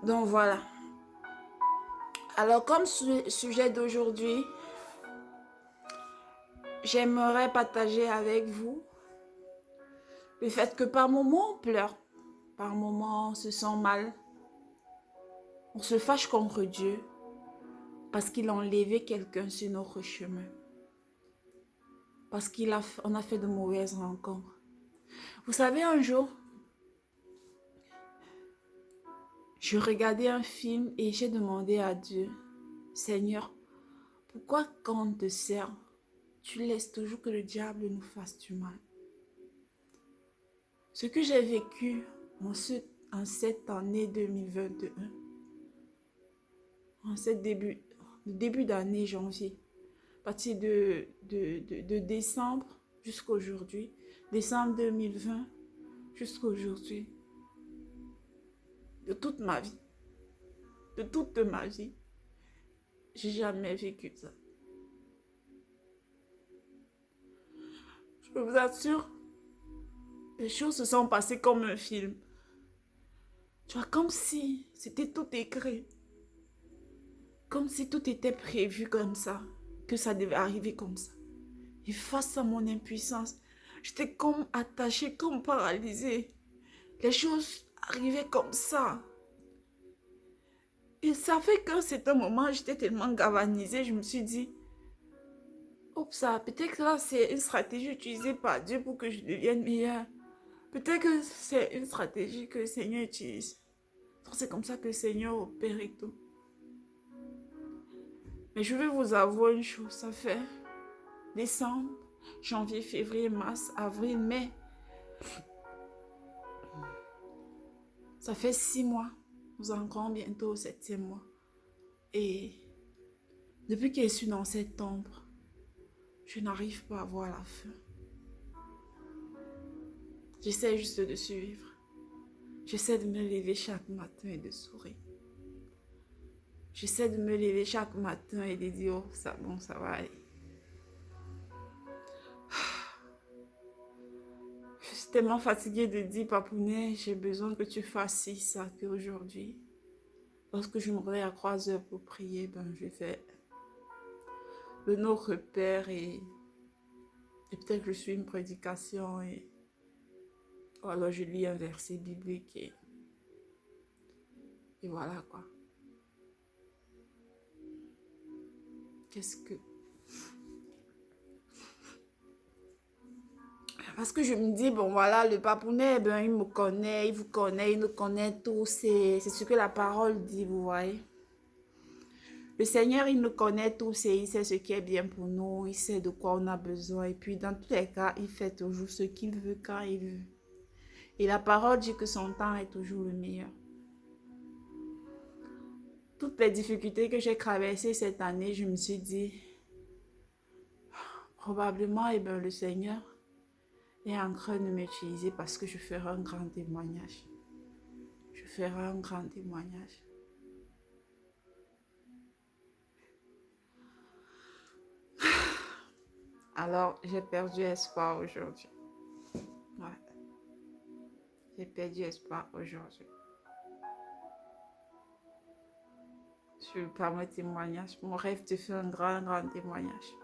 Donc voilà. Alors comme sujet d'aujourd'hui, j'aimerais partager avec vous le fait que par moments on pleure, par moments on se sent mal, on se fâche contre Dieu parce qu'il a enlevé quelqu'un sur notre chemin, parce qu'on a fait de mauvaises rencontres. Vous savez, un jour, je regardais un film et j'ai demandé à Dieu, Seigneur, pourquoi quand on te sert, tu laisses toujours que le diable nous fasse du mal? Ce que j'ai vécu en cette année 2021, en ce début d'année janvier, à partir de décembre jusqu'à aujourd'hui, décembre 2020 jusqu'à aujourd'hui, de toute ma vie, de toute ma vie, j'ai jamais vécu ça. Je vous assure, les choses se sont passées comme un film. Tu vois, comme si c'était tout écrit. Comme si tout était prévu comme ça. Que ça devait arriver comme ça. Et face à mon impuissance, j'étais comme attachée, comme paralysée. Les choses arrivaient comme ça. Et ça fait qu'à un certain moment, j'étais tellement galvanisée, je me suis dit, oups, ça, peut-être que là, c'est une stratégie utilisée par Dieu pour que je devienne meilleure. Peut-être que c'est une stratégie que le Seigneur utilise. Donc c'est comme ça que le Seigneur opère et tout. Mais je vais vous avouer une chose, ça fait décembre, janvier, février, mars, avril, mai. Ça fait 6 mois. Nous entrons bientôt au 7e mois. Et depuis que je suis dans cette ombre, je n'arrive pas à voir la fin. J'essaie juste de suivre. J'essaie de me lever chaque matin et de sourire. J'essaie de me lever chaque matin et de dire, oh, ça, bon, ça va aller. Je suis tellement fatiguée de dire, Papounet, j'ai besoin que tu fasses ci, ça, qu'aujourd'hui. Lorsque je me réveille à 3 heures pour prier, ben, je fais le Notre Père et peut-être que je suis une prédication ou alors je lis un verset biblique et voilà quoi. Qu'est-ce que... Parce que je me dis, bon voilà, le papounet, ben, il me connaît, il vous connaît, il nous connaît tous. C'est ce que la parole dit, vous voyez. Le Seigneur, il nous connaît tous et il sait ce qui est bien pour nous, il sait de quoi on a besoin. Et puis, dans tous les cas, il fait toujours ce qu'il veut quand il veut. Et la parole dit que son temps est toujours le meilleur. Toutes les difficultés que j'ai traversées cette année, je me suis dit, probablement, eh ben, le Seigneur est en train de m'utiliser parce que je ferai un grand témoignage. Je ferai un grand témoignage. Alors, j'ai perdu espoir aujourd'hui. Ouais. J'ai perdu espoir aujourd'hui. Par mon témoignage, mon rêve de faire un grand témoignage.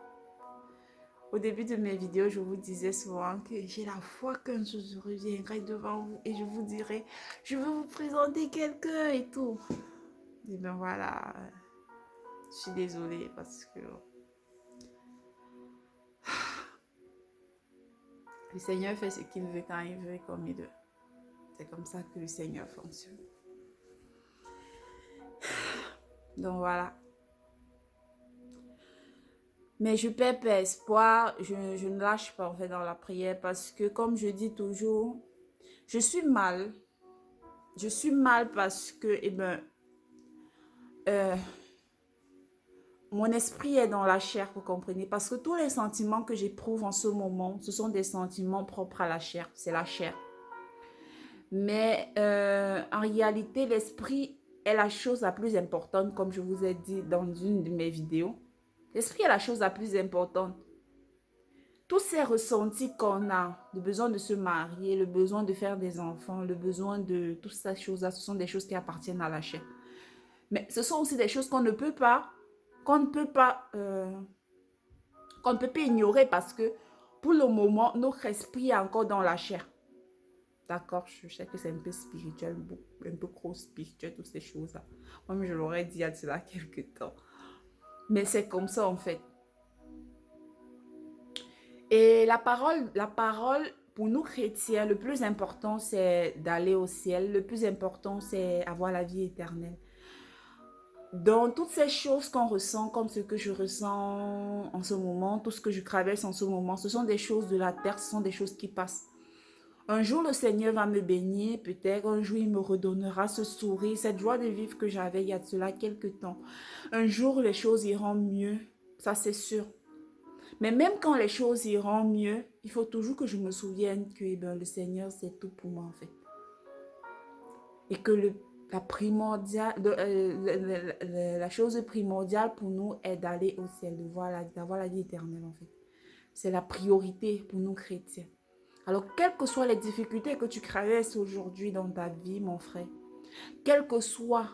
Au début de mes vidéos, je vous disais souvent que j'ai la foi qu'un jour je reviendrai devant vous et je vous dirai, je veux vous présenter quelqu'un et tout. Et ben voilà, je suis désolée parce que le Seigneur fait ce qu'il veut quand il veut et comme il veut. C'est comme ça que le Seigneur fonctionne. Donc voilà. Mais je perds pas espoir, je ne lâche pas en fait dans la prière parce que comme je dis toujours, je suis mal. Je suis mal parce que, eh ben, mon esprit est dans la chair, vous comprenez? Parce que tous les sentiments que j'éprouve en ce moment, ce sont des sentiments propres à la chair. C'est la chair. Mais en réalité, l'esprit est la chose la plus importante, comme je vous ai dit dans une de mes vidéos. L'esprit est la chose la plus importante. tous ces ressentis qu'on a, le besoin de se marier, le besoin de faire des enfants, le besoin de toutes ces choses-là, ce sont des choses qui appartiennent à la chair. Mais ce sont aussi des choses qu'on ne peut pas, qu'on ne peut pas, qu'on ne peut pas ignorer parce que pour le moment, notre esprit est encore dans la chair. D'accord, je sais que c'est un peu spirituel, un peu trop spirituel, toutes ces choses-là. Moi, je l'aurais dit il y a de cela quelques temps. Mais c'est comme ça, en fait. Et la parole, pour nous chrétiens, le plus important, c'est d'aller au ciel. Le plus important, c'est avoir la vie éternelle. Dans toutes ces choses qu'on ressent, comme ce que je ressens en ce moment, tout ce que je traverse en ce moment, ce sont des choses de la terre, ce sont des choses qui passent. Un jour, le Seigneur va me bénir, peut-être un jour, il me redonnera ce sourire, cette joie de vivre que j'avais il y a de cela quelques temps. Un jour, les choses iront mieux, ça c'est sûr. Mais même quand les choses iront mieux, il faut toujours que je me souvienne que le Seigneur, c'est tout pour moi en fait. Et que la chose primordiale pour nous est d'aller au ciel, d'avoir la vie éternelle en fait. C'est la priorité pour nous chrétiens. Alors, quelles que soient les difficultés que tu traverses aujourd'hui dans ta vie, mon frère, quel que soit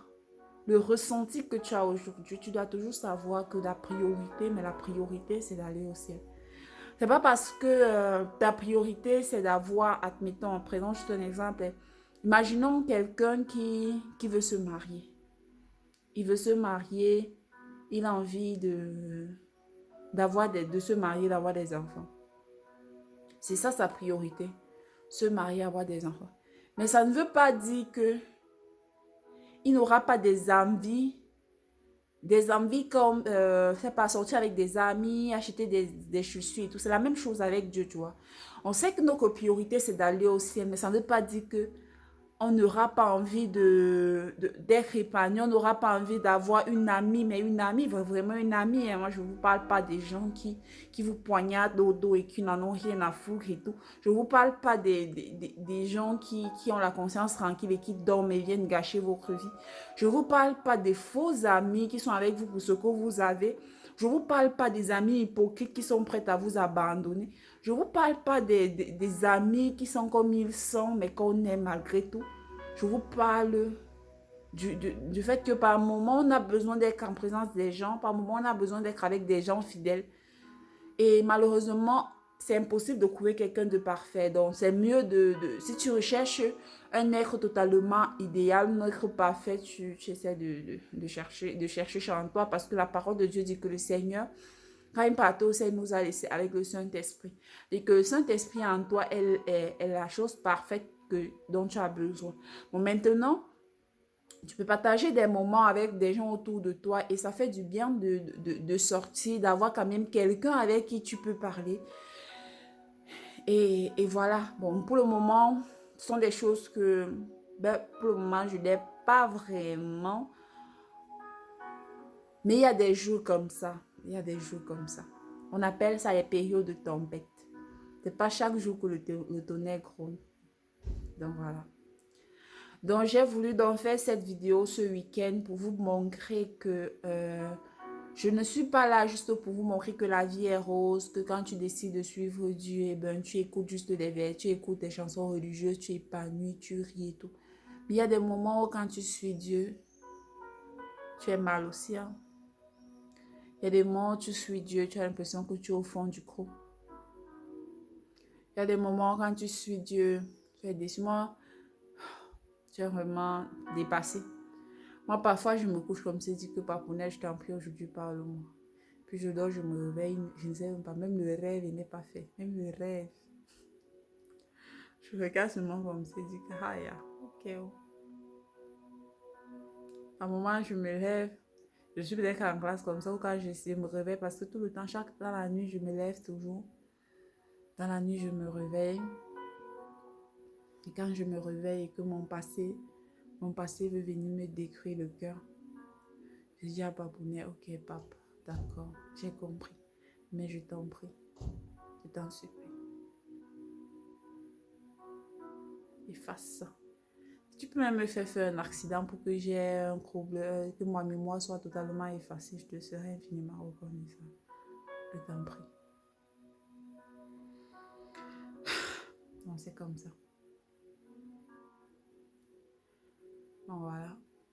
le ressenti que tu as aujourd'hui, tu dois toujours savoir que la priorité, c'est d'aller au ciel. C'est pas parce que ta priorité, c'est d'avoir, admettons, en prenant juste un exemple, imaginons quelqu'un qui veut se marier. Il veut se marier, il a envie de se marier, d'avoir des enfants. C'est ça sa priorité, se marier, avoir des enfants. Mais ça ne veut pas dire que il n'aura pas des envies comme, c'est pas sortir avec des amis, acheter des chaussures et tout. C'est la même chose avec Dieu, tu vois. On sait que notre priorité, c'est d'aller au ciel, mais ça ne veut pas dire que on n'aura pas envie d'être épanoui, on n'aura pas envie d'avoir une amie, mais une amie, vraiment une amie. Hein. Moi, je ne vous parle pas des gens qui vous poignardent au dos et qui n'en ont rien à foutre et tout. Je ne vous parle pas des gens qui ont la conscience tranquille et qui dorment et viennent gâcher votre vie. Je ne vous parle pas des faux amis qui sont avec vous pour ce que vous avez. Je ne vous parle pas des amis hypocrites qui sont prêts à vous abandonner. Je ne vous parle pas des amis qui sont comme ils sont, mais qu'on aime malgré tout. Je vous parle du fait que par moment, on a besoin d'être en présence des gens. Par moment, on a besoin d'être avec des gens fidèles. Et malheureusement, c'est impossible de trouver quelqu'un de parfait. Donc, c'est mieux si tu recherches un être totalement idéal, un être parfait, tu essaies de chercher chez toi parce que la parole de Dieu dit que le Seigneur, quand il partait au ciel, nous a laissé avec le Saint-Esprit. Et que le Saint-Esprit en toi est la chose parfaite dont tu as besoin. Bon, maintenant, tu peux partager des moments avec des gens autour de toi et ça fait du bien de sortir, d'avoir quand même quelqu'un avec qui tu peux parler. Et voilà, bon, pour le moment, ce sont des choses que, pour le moment, je n'ai pas vraiment. Mais il y a des jours comme ça. Il y a des jours comme ça. On appelle ça les périodes de tempête. C'est pas chaque jour que le tonnerre gronde. Donc voilà. Donc j'ai voulu donc faire cette vidéo ce week-end pour vous montrer que je ne suis pas là juste pour vous montrer que la vie est rose, que quand tu décides de suivre Dieu, eh ben, tu écoutes juste des vers, tu écoutes des chansons religieuses, tu épanouis, tu ris et tout. Mais il y a des moments où quand tu suis Dieu, tu es mal aussi. Hein? Il y a des moments où tu suis Dieu, tu as l'impression que tu es au fond du trou. Il y a des moments quand tu suis Dieu, tu es déçu. Moi, tu es vraiment dépassé. Moi, parfois, je me couche comme ça, je dis que Papounet, je t'en prie, aujourd'hui, parle-moi. Puis je dors, je me réveille, je ne sais même pas, même le rêve, il n'est pas fait. Même le rêve. Je regarde seulement comme ça, je dis que, ah, yeah, ok. Oh. À un moment, je me lève, je suis peut-être en classe comme ça, ou quand je me réveille, parce que tout le temps, dans la nuit, je me lève toujours. Dans la nuit, je me réveille. Et quand je me réveille et que mon passé veut venir me détruire le cœur, je dis à Papounet, ok, papa, d'accord, j'ai compris. Mais je t'en prie, je t'en supplie. Efface ça. Tu peux même me faire un accident pour que j'ai un problème, que ma mémoire soit totalement effacée. Je te serai infiniment reconnaissant. Je t'en prie. Donc, c'est comme ça. Donc, voilà.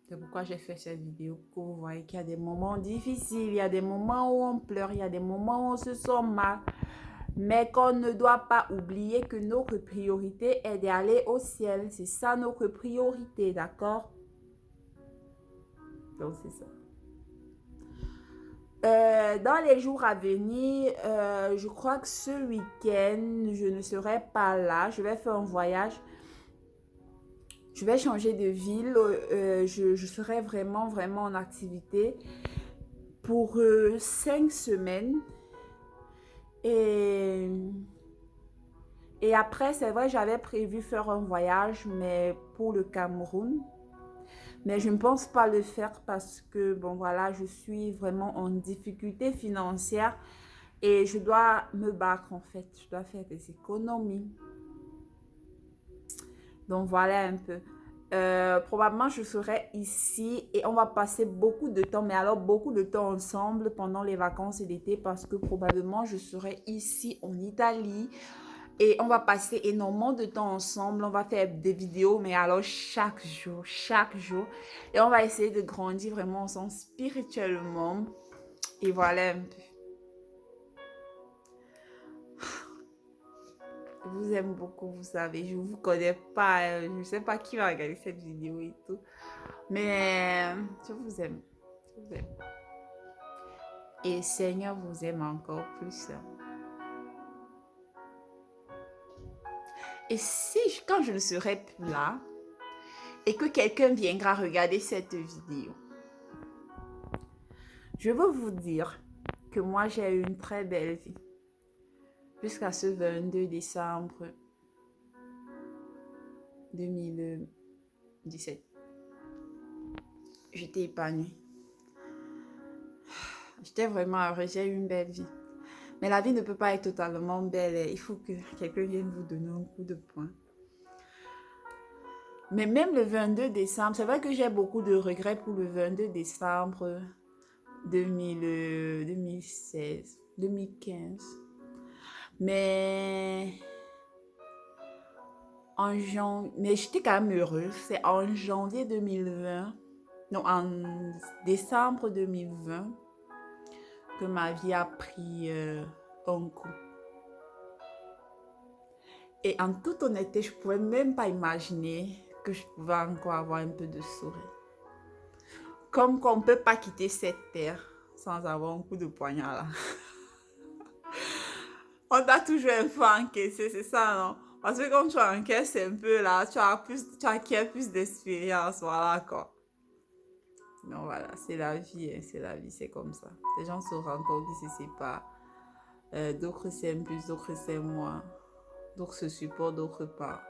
C'est pourquoi j'ai fait cette vidéo. Pour que vous voyez qu'il y a des moments difficiles, il y a des moments où on pleure, il y a des moments où on se sent mal. Mais qu'on ne doit pas oublier que notre priorité est d'aller au ciel. C'est ça notre priorité, d'accord? Donc, c'est ça. Dans les jours à venir, je crois que ce week-end, je ne serai pas là. Je vais faire un voyage. Je vais changer de ville. Je serai vraiment en activité pour 5 semaines. Et après, c'est vrai, j'avais prévu faire un voyage, mais pour le Cameroun. Mais je ne pense pas le faire parce que, bon, voilà, je suis vraiment en difficulté financière et je dois me battre, en fait. Je dois faire des économies. Donc, voilà un peu. Probablement, je serai ici et on va passer beaucoup de temps, mais alors beaucoup de temps ensemble pendant les vacances d'été parce que probablement, je serai ici en Italie. Et on va passer énormément de temps ensemble. On va faire des vidéos, mais alors chaque jour. Et on va essayer de grandir vraiment ensemble spirituellement. Et voilà un peu. Je vous aime beaucoup, vous savez. Je ne vous connais pas. Je ne sais pas qui va regarder cette vidéo et tout. Mais je vous aime. Je vous aime. Et Seigneur vous aime encore plus. Et si, quand je ne serai plus là, et que quelqu'un viendra regarder cette vidéo, je veux vous dire que moi, j'ai eu une très belle vie. Jusqu'à ce 22 décembre 2017. J'étais épanouie. J'étais vraiment heureuse. J'ai eu une belle vie. Mais la vie ne peut pas être totalement belle. Il faut que quelqu'un vienne vous donner un coup de poing. Mais même le 22 décembre, c'est vrai que j'ai beaucoup de regrets pour le 22 décembre 2016, 2015. Mais j'étais quand même heureuse. C'est en janvier 2020, non, en décembre 2020, que ma vie a pris un coup. Et en toute honnêteté, je ne pouvais même pas imaginer que je pouvais encore avoir un peu de sourire. Comme qu'on ne peut pas quitter cette terre sans avoir un coup de poignard là. On t'a toujours un peu encaissé, c'est ça, non? Parce que quand tu encaisses un peu là, tu acquiers plus d'expérience, voilà quoi. Non, voilà, c'est la vie, hein, c'est la vie, c'est comme ça. Les gens se rencontrent, ils se séparent. D'autres s'aiment plus, d'autres s'aiment moins. D'autres se supportent, d'autres pas.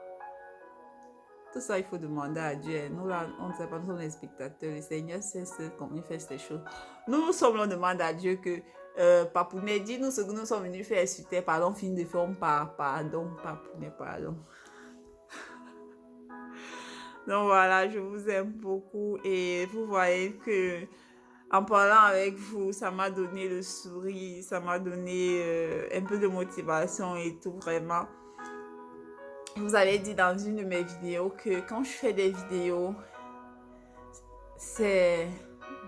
Tout ça, il faut demander à Dieu. Nous, là, on ne sait pas, nous sommes les spectateurs. Le Seigneur sait comment il fait ces choses. Nous sommes là, on demande à Dieu que Papounet, dis-nous ce que nous sommes venus faire sur terre. Pardon, fin de forme, pardon, Papounet, pardon. Donc voilà, je vous aime beaucoup et vous voyez que en parlant avec vous, ça m'a donné le sourire, ça m'a donné un peu de motivation et tout, vraiment. Vous avez dit dans une de mes vidéos que quand je fais des vidéos, je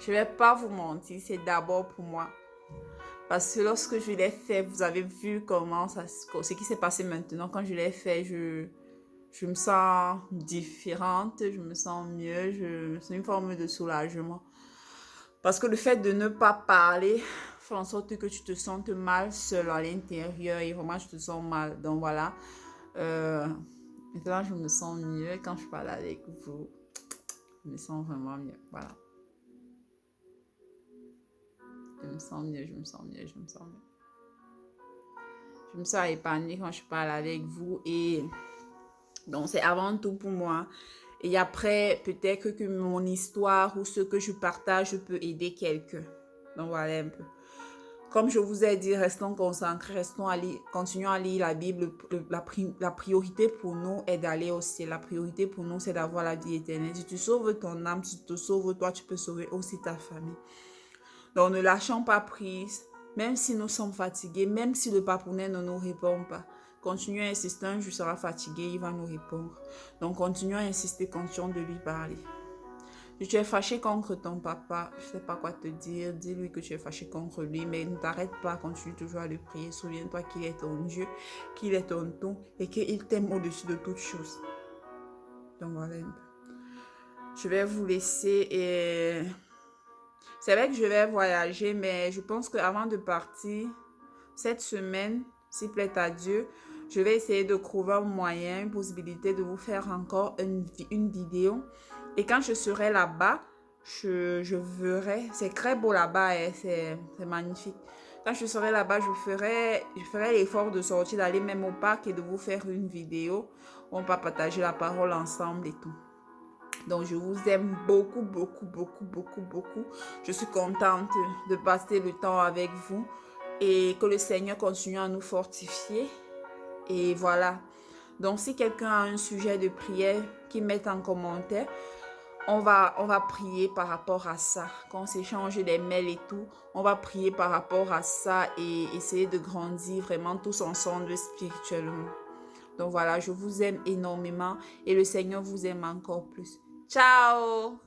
vais pas vous mentir, c'est d'abord pour moi. Parce que lorsque je l'ai fait, vous avez vu ce qui s'est passé maintenant. Quand je l'ai fait, je me sens différente, je me sens mieux, c'est une forme de soulagement. Parce que le fait de ne pas parler fait en sorte que tu te sentes mal seul à l'intérieur et vraiment tu te sens mal. Donc voilà, maintenant je me sens mieux quand je parle avec vous. Je me sens vraiment mieux, voilà. Je me sens mieux. Je me sens épanouie quand je parle avec vous et donc c'est avant tout pour moi. Et après, peut-être que mon histoire ou ce que je partage peut aider quelqu'un. Donc voilà un peu. Comme je vous ai dit, restons concentrés, continuons à lire la Bible. La priorité pour nous est d'aller au ciel. La priorité pour nous, c'est d'avoir la vie éternelle. Si tu sauves ton âme, si tu te sauves toi, tu peux sauver aussi ta famille. Donc ne lâchons pas prise, même si nous sommes fatigués, même si le papounet ne nous répond pas. Continuez à insister, un jour il sera fatigué, il va nous répondre. Donc continuons à insister, continuons de lui parler. Si tu es fâché contre ton papa, je ne sais pas quoi te dire, dis-lui que tu es fâché contre lui, mais ne t'arrête pas, continue toujours à le prier. Souviens-toi qu'il est ton Dieu, qu'il est ton tout et qu'il t'aime au-dessus de toutes choses. Donc voilà un peu. Je vais vous laisser et c'est vrai que je vais voyager, mais je pense qu'avant de partir, cette semaine, s'il plaît à Dieu, je vais essayer de trouver un moyen, une possibilité de vous faire encore une vidéo. Et quand je serai là-bas, je verrai, c'est très beau là-bas, c'est magnifique. Quand je serai là-bas, je ferai l'effort de sortir, d'aller même au parc et de vous faire une vidéo où on va partager la parole ensemble et tout. Donc, je vous aime beaucoup, beaucoup, beaucoup, beaucoup, beaucoup. Je suis contente de passer le temps avec vous et que le Seigneur continue à nous fortifier. Et voilà. Donc, si quelqu'un a un sujet de prière, qu'il mette en commentaire. On va prier par rapport à ça. Quand on s'échange des mails et tout, on va prier par rapport à ça et essayer de grandir vraiment tous ensemble spirituellement. Donc voilà, je vous aime énormément et le Seigneur vous aime encore plus. Ciao!